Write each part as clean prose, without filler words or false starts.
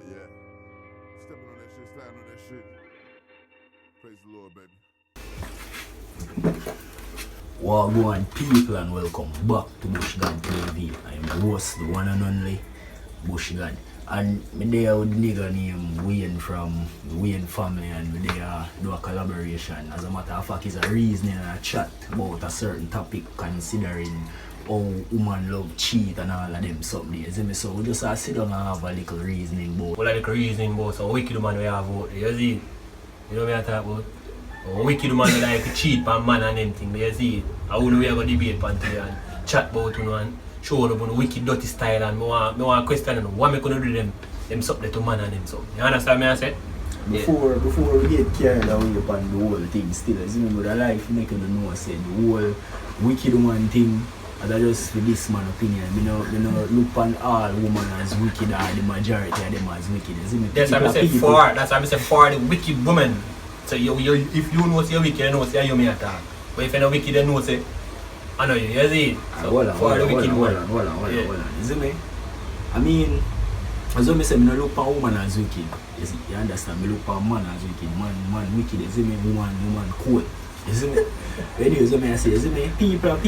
yeah. Stepping on that shit, standing on that shit. Praise the Lord, baby. Wagwan people and welcome back to BUSHGODD TV. I am the host, the one and only BUSHGODD. And me there with nigga named Wayne from the Wayne family, and we there do a collaboration. As a matter of fact, it's a reasoning and a chat about a certain topic considering how woman love cheat and all of them something. You see me? So we just sit down and have a little reasoning about. Well, a little reasoning about some wicked woman we have out there, you see? You know what I talk about? A wicked woman that like to cheat on man and them thing, you see? How do we have a debate on today and chat about you know, and show them the wicked dirty style, and I want to question them, what am I going to do them something to man and them something? You understand me I say? Before we get carried away upon the whole thing still, as you know, the life make you know say the whole wicked woman thing, and that's just for this man opinion. You know look on all women as wicked, or the majority of them as wicked. That's why I say for the wicked woman. So if you know say you're wicked, you know say you may attack. But if you're not wicked, you know say I know you see? So hold on. You see me? I mean, as I say, I don't look at woman as wicked. You understand? I look at man as wicked. Man wicked. You see me? Woman cool. You see me? Anyways, I say, you see me? People and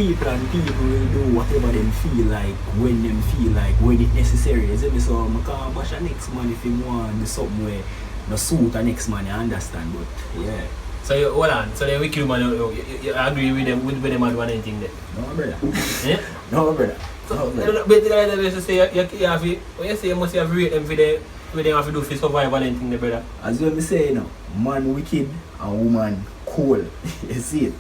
people will do whatever they feel like, when them feel like, when it's necessary. You see me? So I can't bash a next man if you want to do something where no suit a next man, you understand? But yeah. So you hold on, so the wicked woman, you agree with them and do anything there? No, brother. Yeah? No, brother. But you say you must have rate them for what they have to do for survive and anything there, brother. As we say, you know, man wicked and woman cool. You see it?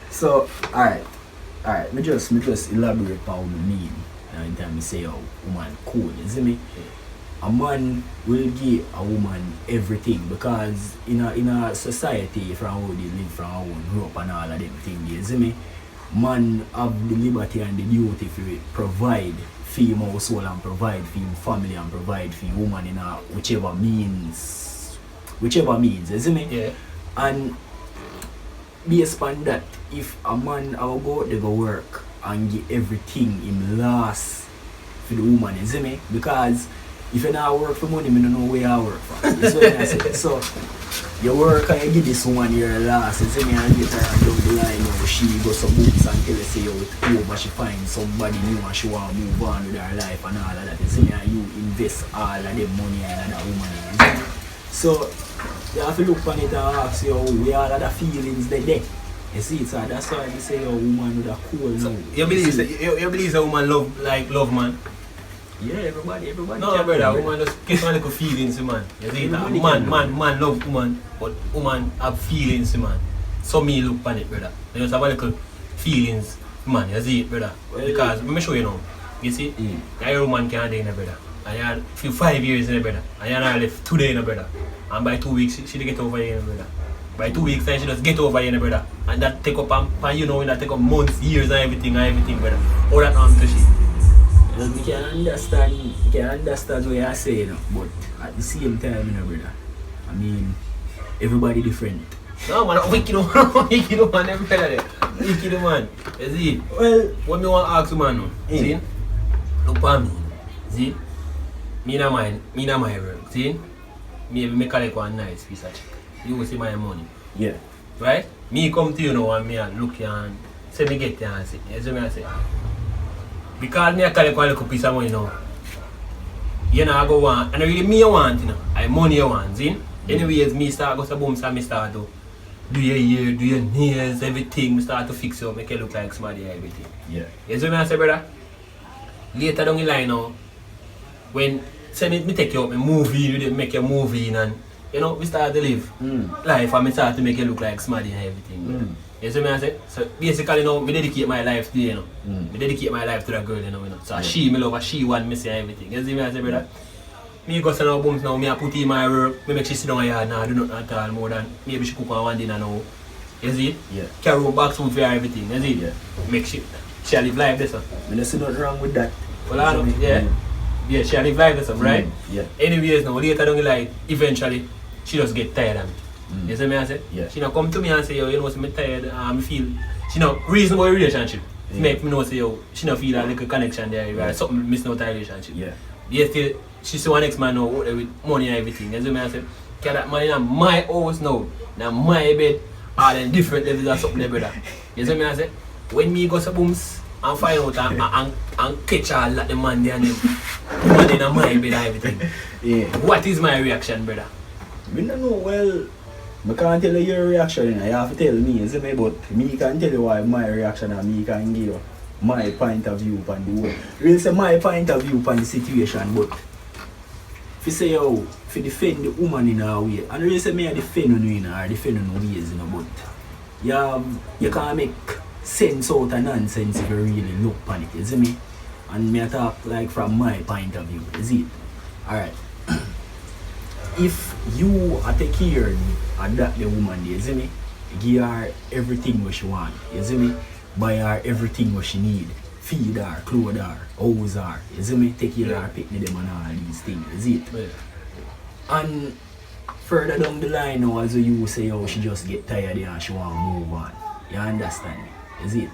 So, alright, me just elaborate on what I mean. In time I say oh, woman cool, you see me? A man will give a woman everything, because in a society from how they live, from how they grow up and all of them things, you see me? Man have the liberty and the duty to provide for him household and provide for him family and provide for him woman in a whichever means, you see me? Yeah. And based on that, if a man will go out there go work and give everything him last for the woman, you see me? Because if you not work for money, I don't know where I work from. That's what I say. So, you work and you give this woman your last, you see me, and get her down the line, or she goes some books and tell her say, but she finds somebody new and she want to move on with her life and all of that. You see me, and you invest all of the money in that woman. So, you have to look on it and ask you, we all have the feelings there. You see, so that's why they say, woman with a cool now. You believe a woman love man? Yeah, everybody. No, brother, woman just get one little feelings, man. You see that? Man love woman, but woman have feelings, man. So me look on it, brother. They just have a little feelings, man. You see it, brother? Well, because, let me show you now. You see? That woman can't die, brother. And you had 5 years, brother. And you had left 2 days, brother. And by 2 weeks, she get over you, brother. By 2 weeks, she just get over you, brother. And that take up, and you know, that take up months, years, and everything, brother. All that to she. You can understand what you're saying, but at the same time, brother, I mean, everybody different. No, man, wicked man, everybody. Wicked man. You see? Well, what me want to ask you, man, see? Look for me. See? Me not my work. See? Me collect one nice piece of check. You will see my money. Yeah. Right? Me come to you now and me look you and say me get you and see. You see me I say? Because me collect one little piece of money now. You know I go want, and really me want, you know. I money you want, see? Anyways, me start go to boom, so me start to do your hair, do your nails, everything. Me start to fix you, make you look like somebody, everything. Yeah. You see me I say, brother? Later down the line now, when say me take you up, me movie, make you movie and you know, we start to live life and me start to make you look like somebody and everything. You see me I say? So basically now, me dedicate my life to you, know. Me dedicate my life to that girl, you know. So she, me love her, she want me say everything. You see me I say, brother? Me go to now booms now, me I put in my work, me make she sit down here now, do nothing at all more than maybe she cook one dinner now. You see? Yeah. Carry her back food for her, everything, you see? Yeah. Make she live life this one. I don't see nothing wrong with that. Well, I know, yeah. Yeah, she live life this one, right? Yeah. Anyways now, later down the line, eventually, she just get tired of me. You see me I say? Yeah. She not come to me and say, yo, you know, I'm tired, I feel, she not reasonable relationship. Make me know say, yo, she not feel a little connection there, right? Something missing out of relationship. Yeah. Yes, still, she see one next man now with money and everything. You see me I say, can that man in my house now, in my bed, all them different levels of something there, brother. You see me I say, when me go to booms and find out and catch all that the man there and them, the man in my bed and everything. Yeah. What is my reaction, brother? We don't know, well, I can't tell you your reaction, you know. You have to tell me, you see me, but me can tell you why my reaction and me can give you my point of view upon the world. Really say my point of view upon the situation, but if you say yo, if you defend the woman in a way, and really say me I defend on you in or defend on ways, you know, but you can't make sense out of nonsense if you really look upon it, you see me? And me I talk like from my point of view, you see it? Alright. If you are take care of that the woman, you see me? Give her everything what she want, you see me? Buy her everything what she need. Feed her, clothe her, house her, you see me? Take care of her, pick them and all these things, you see it? Yeah. And further down the line now, as you say, oh, she just get tired and she want to move on. You understand me? You see it?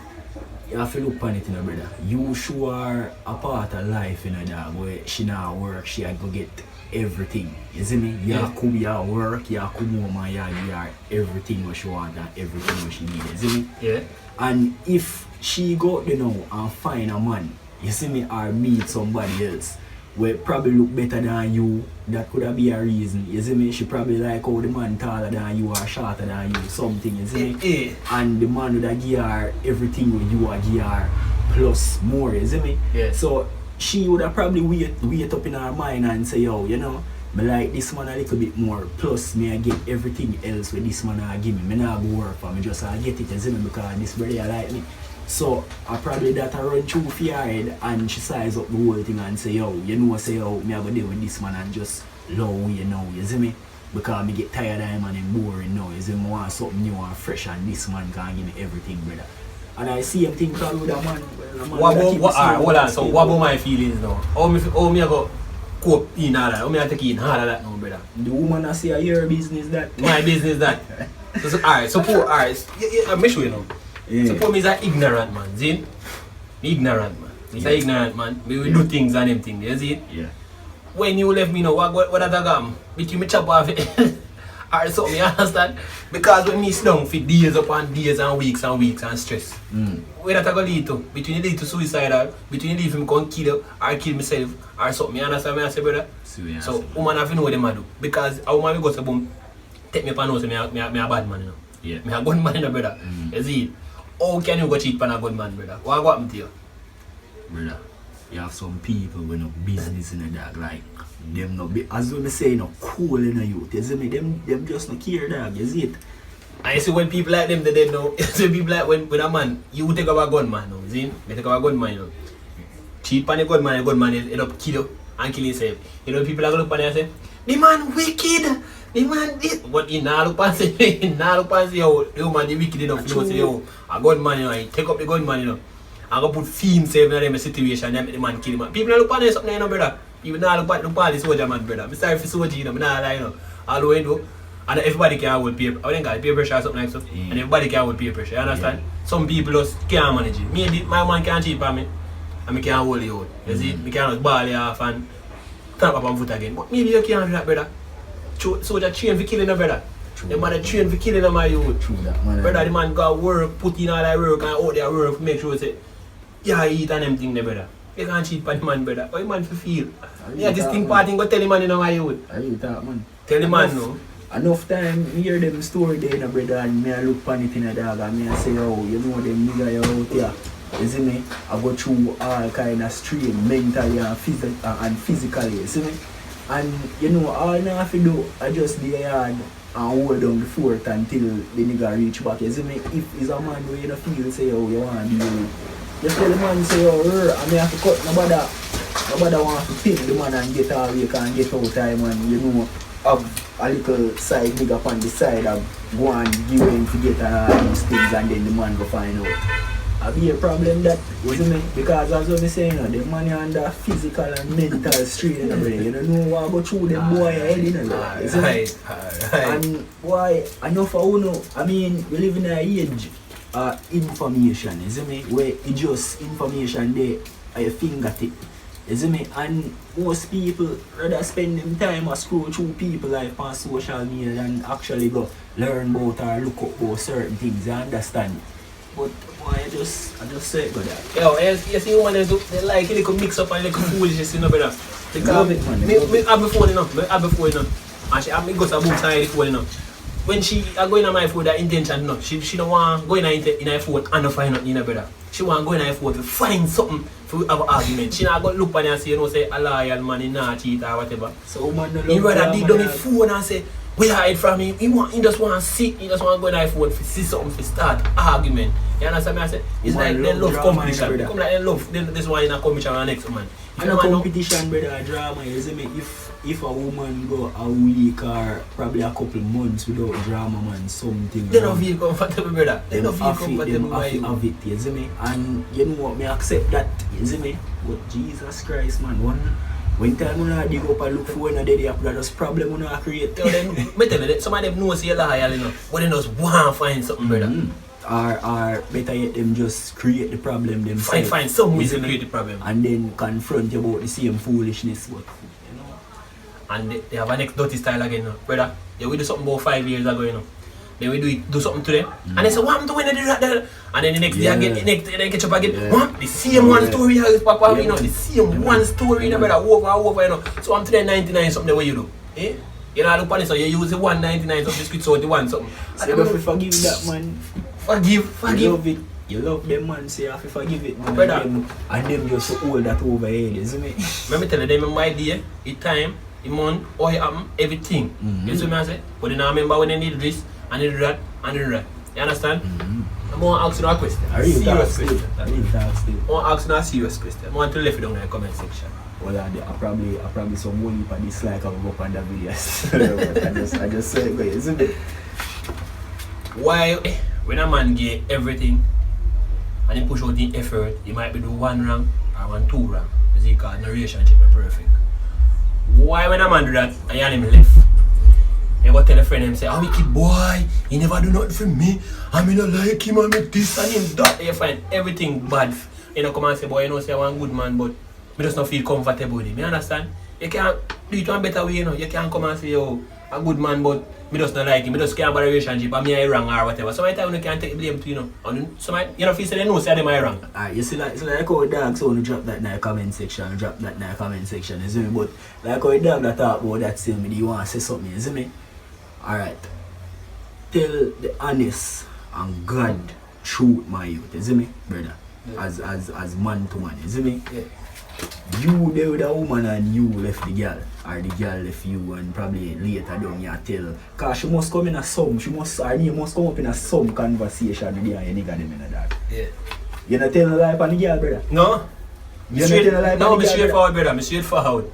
You have to look upon it, you know, brother. You show her a part of life, you know, dog, where she not work, she had go get everything. You see me? You could be at work, you could move and you give her everything what she want and everything what she need. You see me? Yeah. And if she go out, you know, and find a man, you see me, or meet somebody else where probably look better than you, that could be a reason. You see me? She probably like how the man taller than you or shorter than you, something, you see me? And the man would have give her everything what you would give her plus more, you see me? Yeah. So she would have probably wait up in her mind and say, yo, you know, I like this man a little bit more, plus me I get everything else with this man I give me. I not go work for me, just I get it, you see me, because this brother like me. So I probably that I run through for her head and she size up the whole thing and say, yo, you know, say, yo, me I go deal with this man and just low you know, you see me? Because me get tired of him and him boring now, you see me, want something new and fresh and this man can give me everything, brother. And I see him think probably with a man. Hold on, so what about my feelings now? How me I go cope in all that? How me I take in all of that now, brother? The woman I say, your business that. My business that. So alright, suppose, alright, I'm sure you know. Yeah. Suppose me is an ignorant man, see? Ignorant man. He's an ignorant man. We will do things and them things, you see? Yeah. When you left me know, what that got? Between me chop off it. Alright, so me understand? Because when me sit down for days upon days and weeks and stress, where that I go lead to? Between it lead to suicidal, between it lead for me go kill you or kill myself or something. Me understand me I say, brother? So woman have to know what them I do. Because a woman will go to boom, take me upon house, me a bad man, you know. Yeah. Me a good man, you know, brother. You see it? How can you go cheat upon a good man, brother? What happened to you? Brother, you have some people with no business in the dog, like them no be, as we say, no cool in the youth, you see me, them just no care, dog, you see it? And you see when people like them, they know, you see people like when a man, you take up a gun man now, see? You take up a gun man, you know. Cheat upon a gun man he'll up kill you and kill himself. You know people are going to look upon you and say, the man wicked! The man this, but he now look and say, yo, the man the wicked enough to say, yo, a gunman, you know, he take up the gunman, you know, and go put fee himself in a situation, and the man kill him. People don't look at something, you know, brother. People don't look at the soldier man, brother. I'm sorry for soldier, you know, I'm not lying, you know. All the way do, and everybody can hold peer, I think peer pressure or something like that, and everybody can hold peer pressure, you understand? Some people just can't manage it. Me, my man can't cheat on me, and me can't hold you out. You see, me can't just ball you off and tap up on foot again. But maybe you can't do that, brother. Soldier train for killing a brother. The man train for killing a my youth. True that, man. Brother, the man got work, put in all that work and out there work, make sure say, yeah, eat and them thing there, brother. You can't cheat on the man, brother. How the man feel? Yeah, this thing party, go tell the man you know my youth. Are you talk, man? Tell the man no. Enough time, me hear them story there, no, brother, and me I look upon it in a dog and me I say, oh, you know them nigga you out here. You see me? I go through all kind of strain, mentally and physically, you see me? And you know, all I have to do, I just be hard and hold down the fort until the nigga reach back. You see me? If it's a man where you don't feel, say, oh, you want to deal with, just tell the man, say, oh, I may have to cut, nobody want to pin the man and get all you can get out time and, you know, have a little side nigga upon the side of go and give him to get all these things and then the man go find out. I be a problem that, you see me? Because as I was saying, you know, the man under physical and mental strain, you know, you don't know what go through them boy head, you know, you see me? And boy, enough for you know, I mean, we live in an age of information, you see me? Where it just information there at your fingertip. You see me? And most people rather spend them time or scroll through people life on social media than actually go learn about or look up about certain things. You understand? But boy, I just say it, brother. Yo, you see women they like a little mix up and a little foolishness, you know, brother. Love it, man. Me have my phone, you know. And she have me go to book side the phone, you know. When she are going on my phone, that intention, you know. She don't want go in her phone and not find nothing, you know, brother. She want go in her phone to find something for have an argument. She not go look on you and say, you know, say a loyal man, he not cheat or whatever. So woman no love He rather dig down man. his phone and say, we hide from him. He just want to sit, he just want to go in his phone to see something to start argument. You understand me? I say, it's Man, like they love drama, competition. brother. Come like they love this one in a competition and the next man. And a competition, brother, drama, you see me? If a woman go a week or probably a couple months without drama, man, something They don't feel comfortable, brother. They don't feel comfortable by you. have it, you see me? And you know what, me accept that, you see me? But Jesus Christ, man, when time when I dig up and look for when I did it, there's problem when I create. Yo, then, me tell you, some of them know say loyal, you know, but they just want to find something, brother. Or better yet, them just create the problem themselves. Find some way you to see me? create the problem. And then confront you about the same foolishness, but you know. And they have a next dirty style again, you know. Brother. Yeah, we do something about 5 years ago, you know. Then we do something to them. And they say, what I'm doing, and then the next day I get up again. What? The same one story as Papa, you know, the same one story, you know, brother, over, you know. So I'm 399 something the way you do. Eh? You know, look on it, so you use the 199 something, squid so the one something. So you have to forgive that, man. Forgive. You love it. You love them, man, so you have to forgive it, man. Brother. And them just to hold that over here, you see me? Let me tell you, them my day, the time, the month, all it happen, everything. You see what I say? But then I remember when they need this, and they do that, and they do that. You understand? I'm going to ask you a question. I really serious talk question. still. I really talk still. I want to ask you a serious question. I want to leave it down in the comment section. Well, I probably some whole heap of dislike I will go up on the videos. I just say it, guys, isn't it? Why, when a man get everything, and he push out the effort, he might be do one wrong or one two wrong. As he call no relationship is perfect. Why when a man do that and you him left? You go tell a friend and say, oh wicked boy, he never do nothing for me. I mean I like him, I make this and him that. You find everything bad. You know come and say, boy, you know say I'm a good man, but I just not feel comfortable with him. You understand? You can't do it one better way, you know. You can't come and say, oh, a good man, but me just not like him. Me just can't have a relationship and me I wrong or whatever. Sometimes you can't take the blame to, you know. And sometimes you know feel say they know say them I wrong. You see like how dogs want to drop that in the comment section, you see me? But like how dog that talk about that still me, do you want to say something, you see me? Alright. Tell the honest and God truth, my youth, you see me, brother? Yeah. As man to man, you see me? Yeah. You there with a woman and you left the girl, or the girl left you, and probably later down you tell. Cause she must come in a some, her name must come up in a some conversation with you and your nigga them in that. Yeah. You not tell no lie on the girl, brother? No. You not tell no lie on the girl, me straightforward, brother. Me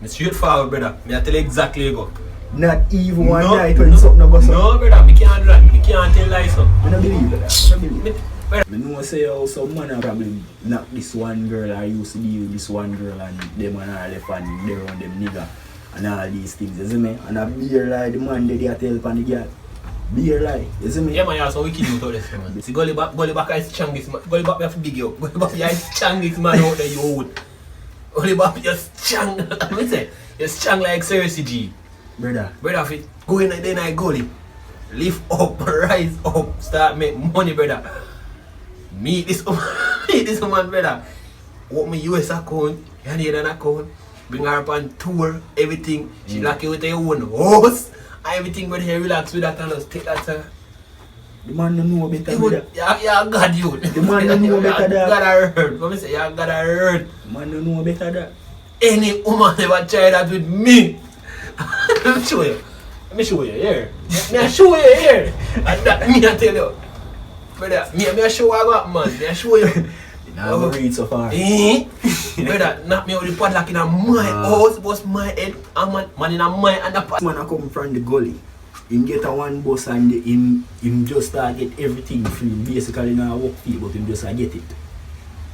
straightforward, brother. Me I tell you exactly you go. Not even one night when something no go so. No, brother. Me can't do that. Me can't tell lies, so. I don't believe that. I don't believe it. I know say how some man probably knock this one girl or used to be with this one girl and them and all left and they around them nigga and all these things, you see me? And a beer lie the man they tell upon the girl. Beer lie, you see me? Yeah man, you have some wicked out this man. See Gully back is strongest man. Gully back you have to big you up. Gully back you is strongest man out there you old. Gully back you strong. I say, you're strong like Cersei G. Brother, if it go in the night Gully, lift up, rise up, start make money, brother. Meet this woman, brother. Open my US account, you need an account, bring her up on tour, everything. She lock you with her own house, everything, but here relax with that and just take that. the man don't know better than that. Yeah, God, you. The man don't know better than that. God hurt. What me say? Yeah, God hurt. The man don't know better than that. Any woman ever try that with me? Let me show you. Here. Me show you here. And that me I tell you. Brother, me I show you what man. Me I show you. Now I'm read so far. Brother, knock me out the padlock in my house, bust my head, and man in my underpants. Man I come from the gully. Him get a one bus and him just start get everything free. Basically not work fee, but him just get it.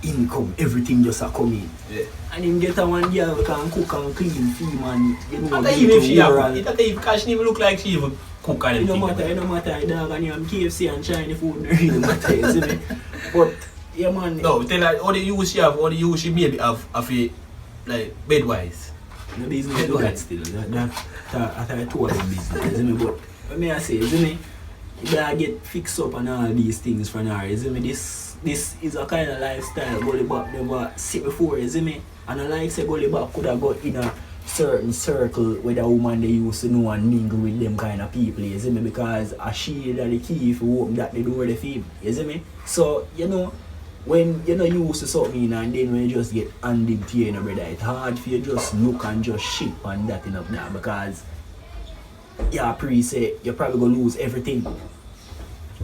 Income, everything just a come in. Yeah. And him get a one girl who can cook and clean fee, man. You know, Not even if she have, it not even because she even look like she even cook and it don't everything. matter, dog and you have KFC and Chinese food, no really matter, you see me? But, yeah man. No, tell her all the use she have, all the use she maybe have a like bedwise. No business do that still. That's a total business, isn't it? But what me I say, isn't it? You gotta get fixed up and all these things for now, isn't it? This is a kind of lifestyle Gully Bop never see before, isn't it? And I like say Gully Bop could have got in a certain circle where the woman they used to know and mingle with them kind of people, isn't it? Because she that the key if you open that the door the feed, isn't it? So, you know, when you know you used to something and then when you just get handed to you, brother, it's hard for you just look and just ship and that enough now because yeah, say you're probably gonna lose everything.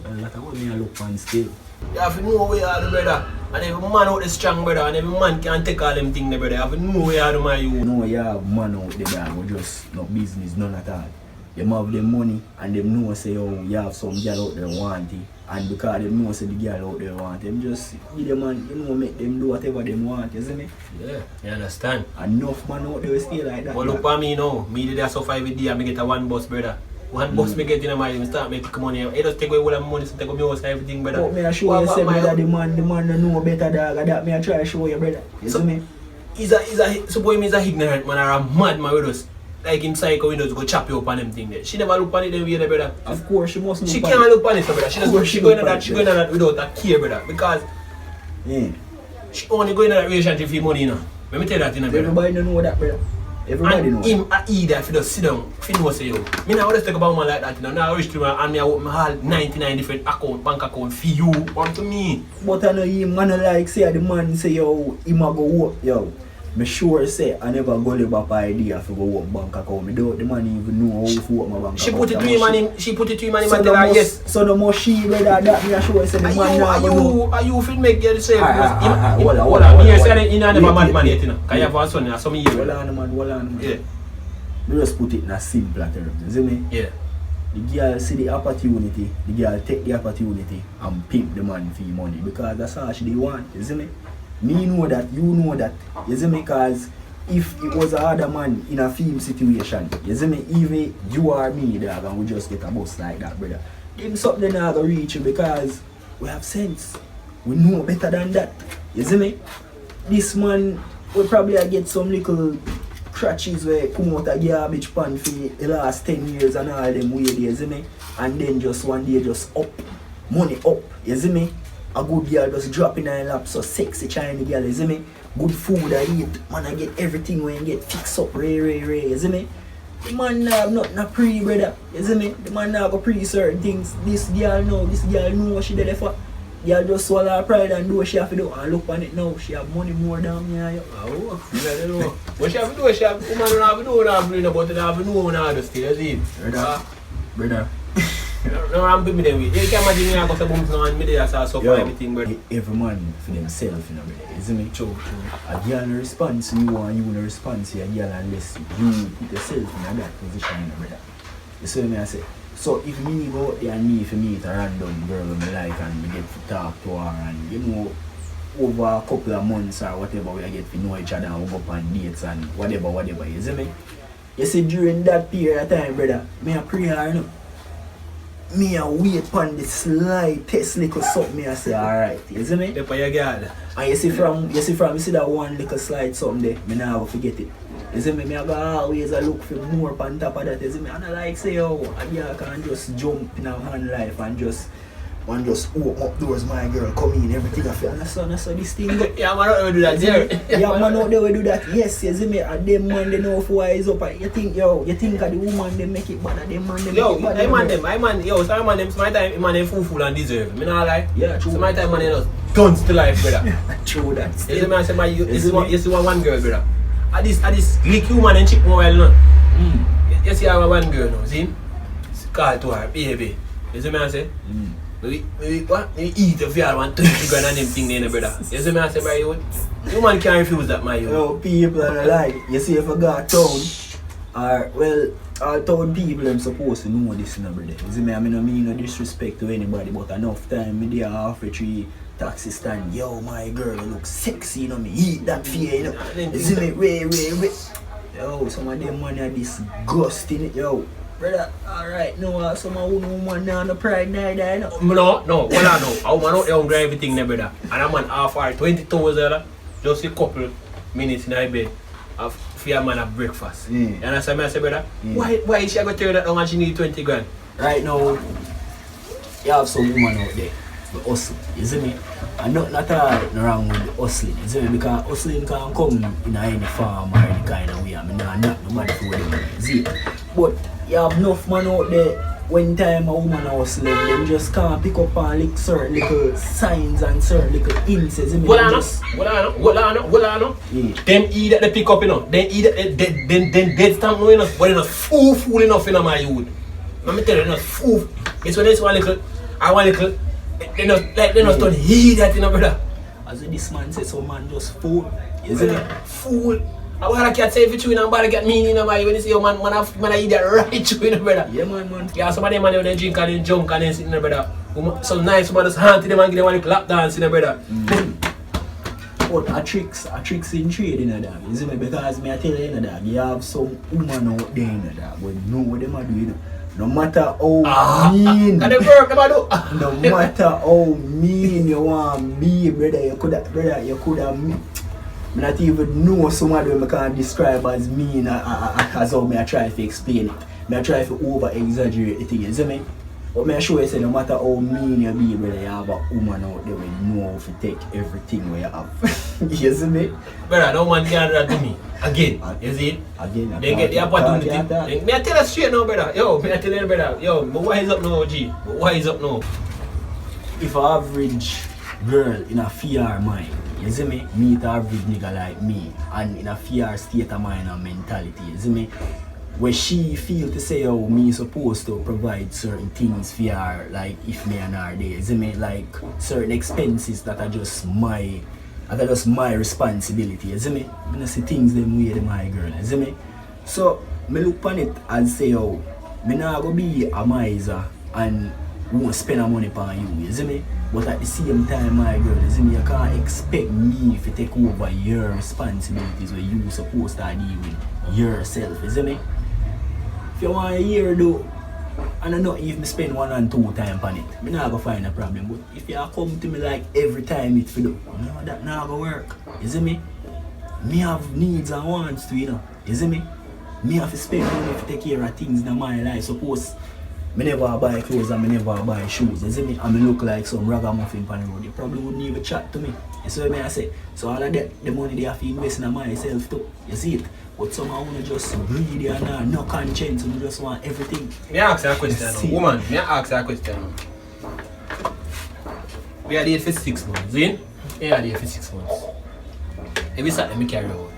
And that's what me I look on still. You have to know where you are, brother. And every man out there strong, brother, and every man can take all them things, brother. You have to know where you are, my you. You know you have man out there who just no business, none at all. You have them money and them know say oh you have some girl out there want it. And because them know say the girl out there want them just give them man, you know, make them do whatever them want, isn't it? Yeah, you understand. Enough man out there stay like that. But look for me now. Me did that so 5 days and I get a one bus, brother. One bus me get in my mind, start making money. It just take away all the money, so take away most everything, brother. But me I show you say brother, the man don't know better dog, and that me I try to show you, brother. You see me? Suppose he's a ignorant man or a mad man with us. Like him psycho windows go chop you up on them thing there. She never look on it them way, brother. Of course she must look. She can't look on it, brother. She going on that without a care, brother. Because she only going in that relationship for money, you know. Let me tell you that, you know, brother. Everybody don't know that, brother. Everybody know. And him either if you just sit down, if you know say yo. Me now just talk about man like that, you know. Now I reach to me and me I open my all 99 different bank account for you, or to me. But I know him man like say the man say yo, him a go work, yo. Me sure say I never go live up idea for go work bank account. Me don't the man even know how to work my bank account. She put it to him and him tell her yes. So the more she brother that me a sure say the man now are you fit make yourself? Hold on. Me say you never mad man yet, you know. Cause you have a son and some years. Hold on man. Yeah. Me just put it in a simpler terms, you see me? Yeah. The girl see the opportunity, the girl take the opportunity and pimp the man for money because that's all she want, you see me? Me know that, you know that, you see me? Because if it was a other man in a film situation, you see me? Even you or me, dog, and we just get a bus like that, brother. Them something not gonna reach you because we have sense. We know better than that, you see me? This man will probably get some little crutches where come out a garbage pan for the last 10 years and all them way there, you see me? And then just one day just up, money up, you see me? A good girl just drop in her lap, so sexy Chinese girl, you see me? Good food I eat, man I get everything when you get fixed up, you see me? The man now have nothing a pre, brother, you see me? The man now go pre certain things. This girl know what she did for. Girl just swallow her pride and do what she have to do and look on it now. She have money more than me and you. Oh, you don't know. What she have to do, she have woman don't have to do now, but they have to know now just still, you see? Brother. No, I'm with me then. You can imagine me I got a bump now and me there so suffer everything, but every man for themselves, you know, brother. Isn't it? True. A girl no response to you and you no response to a girl unless you put yourself in that position, you know, brother. You see what I say? So if me go out there and me for meet a random girl I like and we get to talk to her and you know over a couple of months or whatever we get to know each other and we go up on dates and whatever, you see me? You see during that period of time, brother, me a pray her, you know. Me a wait upon the slightest little something me I say alright, you see me? They for your girl. And you see that one little slide something there, me never forget it. You see me, I go always look for more on top of that, you see me? And I like say, oh, a girl can just jump in a man life and just open up doors, my girl, come in, everything I feel. And I saw this thing. Yeah, man out there do that, yeah, man out there will do that, yes, you see me? And them man, they know who is up. And you think of the woman, they make it bad, and them man, they make it bad. Some man them, my time, man, they fool and deserve. Me not lie. Yeah, true. So my time, man, they just guns to life, brother. True that. You see me, I say, you see one girl, brother. At this lick human and chick more well, no? You see how one girl, no? See? Call to her, baby. You see me, I say? What? You eat if you want 20 grand and them thing there, brother. You see me, I say, my youth? You man can't refuse that, my youth. Yo, people are like, you see if I got town, all town people them supposed to know this, brother. You see me, I mean no disrespect to anybody, but enough time, me there halfway three taxi stand, yo, my girl, you look sexy, you know, me eat that fear, you know. You see me, wait. Yo, some of them man are disgusting, yo. Brother, alright, no, some of woman now on the pride night, you know. No, hold on, no. A woman out there hungry everything, brother. And a man half hour, 20,000, just a couple minutes in the bed. for your man at breakfast. Mm. You understand me? I say, brother, Mm. why is she going to turn that down and she need 20 grand? Right now, you have some woman out there for hustle, you see me? And not all wrong with the hustling, you see me? Because hustling can come in any form or any kind of way. I mean, not nobody for them, you see? But you have enough man out there, when time a woman hustling, them just can't pick up on like certain little signs and certain little hints, you see me? Hold on. Yeah. Them E that they pick up, you know. Then E that then dead stamp no enough, but they're not fool enough, you know, my youth. Let me tell you, they're not fool. It's when it's one little, they're not done heed that, you know, brother. As this man says, some man just fool, you see me? Fool. I want to get say if you and bother get meaning, you know, when you see your man I eat that right through, you know, brother. Yeah, man. Yeah, some of them man they drink and they junk and they sit, you know, brother. Some nice man just hand to them and give them a little lap dance, you know, brother. But a tricks in trade, you know, dog. You see me? Because me I tell you, you know, dog, you have some woman out there, you know, dog, but know what them a do, you know. No matter how mean, Can they work, them a do? no matter how mean you want be, brother, you coulda me not even know some of them I can't describe as mean as how me I try to explain it. Me I try to over exaggerate the thing, you see me? But me I show you say no matter how mean you be, brother, you have a woman out there who know how to take everything where you have. You see me? Brother, no man can do that to me. Again, you see it? Again, They get the opportunity. Me I tell you straight now, brother. Yo, me I tell you, brother. Yo, but why is up now, G? But why is up now? If an average girl in a fear mind, you see me, meet an average nigga like me, and in a fear state of mind and mentality, you see me, where she feel to say, oh, me supposed to provide certain things for her, like if me and her there, you see me, like certain expenses that are just my responsibility, you see me? I don't see things them way to my girl, you see me? So, me look upon it and say, oh, me not gonna be a miser and won't spend her money upon you, you see me? But at the same time, my girl, you see me, you can't expect me to take over your responsibilities where you supposed to deal with yourself, you see me? If you want a year though, I don't know if me spend 1 and 2 times on it, me not gonna find a problem. But if you come to me like every time it for do, no, that not gonna work, you see me? Me have needs and wants to, you know, you see me? Me have to spend money to take care of things in my life. Suppose me never buy clothes and me never buy shoes, you see me? And me look like some ragamuffin on the road, you probably wouldn't even chat to me. You see what I say? So all of that, the money they have to invest in myself too, you see it? But somehow wanna just greedy and no conscience and just want everything. Me ask you a question now. Woman, me ask you a question now. We are there for 6 months, see? We are there for 6 months. Every Saturday me carry out.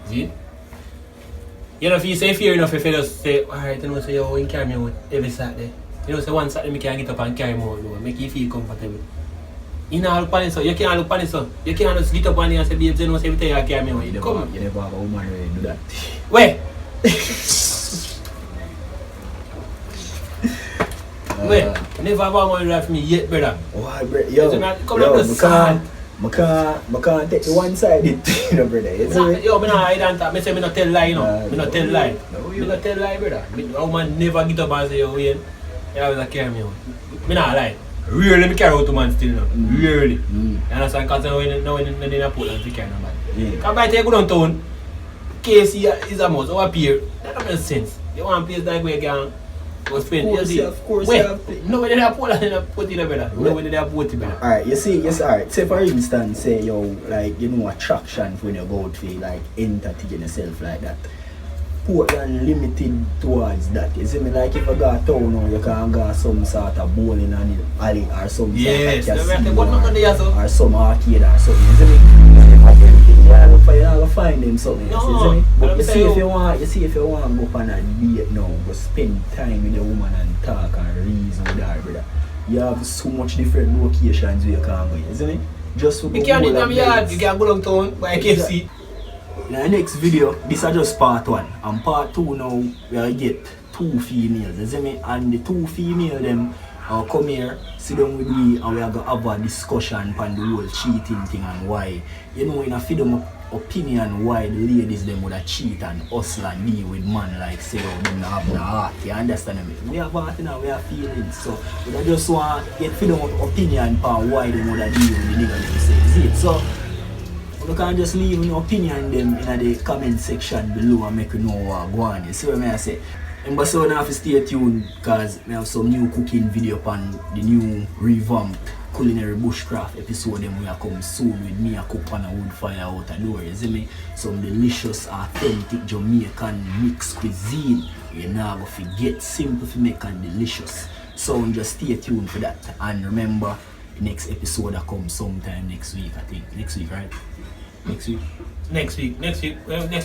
See? You know, if you say fear enough, if you just say, alright, you know, say, yo, you carry me out every Saturday. You know, say one Saturday me can get up and carry me out, make you feel comfortable. You know, look on it, so you can't look on it, so you can't just get up on it and say, babes, you know, say, every time you carry me out. Come. You never have a woman who do that. Where? Wait, never have a woman drive for me yet, brother. Why, brother? Yo, I can't take the one side it, you know, brother. Yo, I not hide and talk. I say I not tell lie, you know. I not tell lie. I not tell lie, brother. A woman never get up and say, yo, Wayne, you always carry me out. I not lie. Really, me carry out a man still, you know. Really. You understand? Because now when they put on to carry nobody. Because by the time you go downtown, Casey is a must. Or appear. That don't make sense. You want a place like where you can go spend. Of course, you have to. No, when they have put it in, brother. No, when they have put it, brother. Alright, you see, yes, alright. Say for instance, say yo, like, you know, attraction when you go out for like entertain yourself like that. Portland limited towards that. You see me, like if I go to town now, you can go some sort of bowling alley or some sort of casino or some arcade or something. You see me? You're not gonna find them something. No, you see me? But you see if you want to go on a date now, go spend time with the woman and talk and reason with her, brother. You have so much different locations where you can go. You see me? Just for you can't do it yard. You can go downtown by KFC. In the next video, this is just part 1, and part 2 now we will get 2 females, you see me? And the 2 females them come here, sit down with me, and we are going to have a discussion on the whole cheating thing and why. You know, in a freedom opinion why the ladies them would cheat and hustle and deal with man like say oh them not have no heart. You understand me? We have heart now, we have feelings. So we just want to get freedom of opinion on why they would deal with the nigga them say. See it? So you can just leave your opinion them in the comment section below and make you know what go on. You see what I say? And so now have to stay tuned because I have some new cooking video on the new revamped culinary bushcraft episode them will come soon with me a cook on a wood fire out the door, you see me? Some delicious authentic Jamaican mixed cuisine. You're not going to forget, simple to make and delicious. So just stay tuned for that. And remember, the next episode will come sometime next week, I think. Next week, right? Next week? Next week, you're going to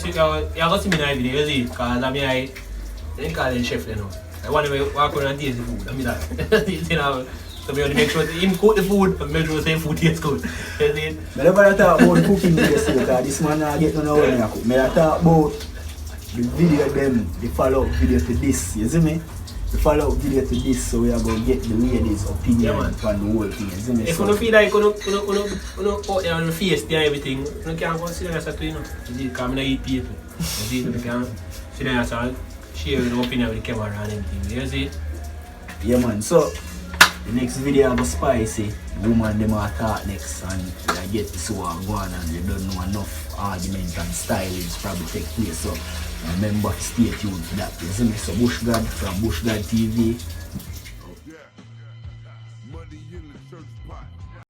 see me in a video, you see? Because I call them chef, you know. I want to walk around and taste the food. I mean that. You know, so we want to make sure him cook the food and make sure the food tastes good. You see? I never talk about cooking videos because this man not get no way to cook. I talk about the video them, the follow-up video to this, you see me? The follow-up video to this, so we are going to get the ladies' opinion on the whole thing, you see me? If you feel like you out there on your face and everything, you can't go sit down and you know. You see, because I don't eat people. You see, you can't sit down and share your opinion with the camera and everything, you see? Yeah man, so the next video I go spicy. The woman them are talk next and I get to see what go on and you don't know enough argument and stylings probably take place. So remember to stay tuned for that. You see me? So BUSHGODD from BUSHGODD TV.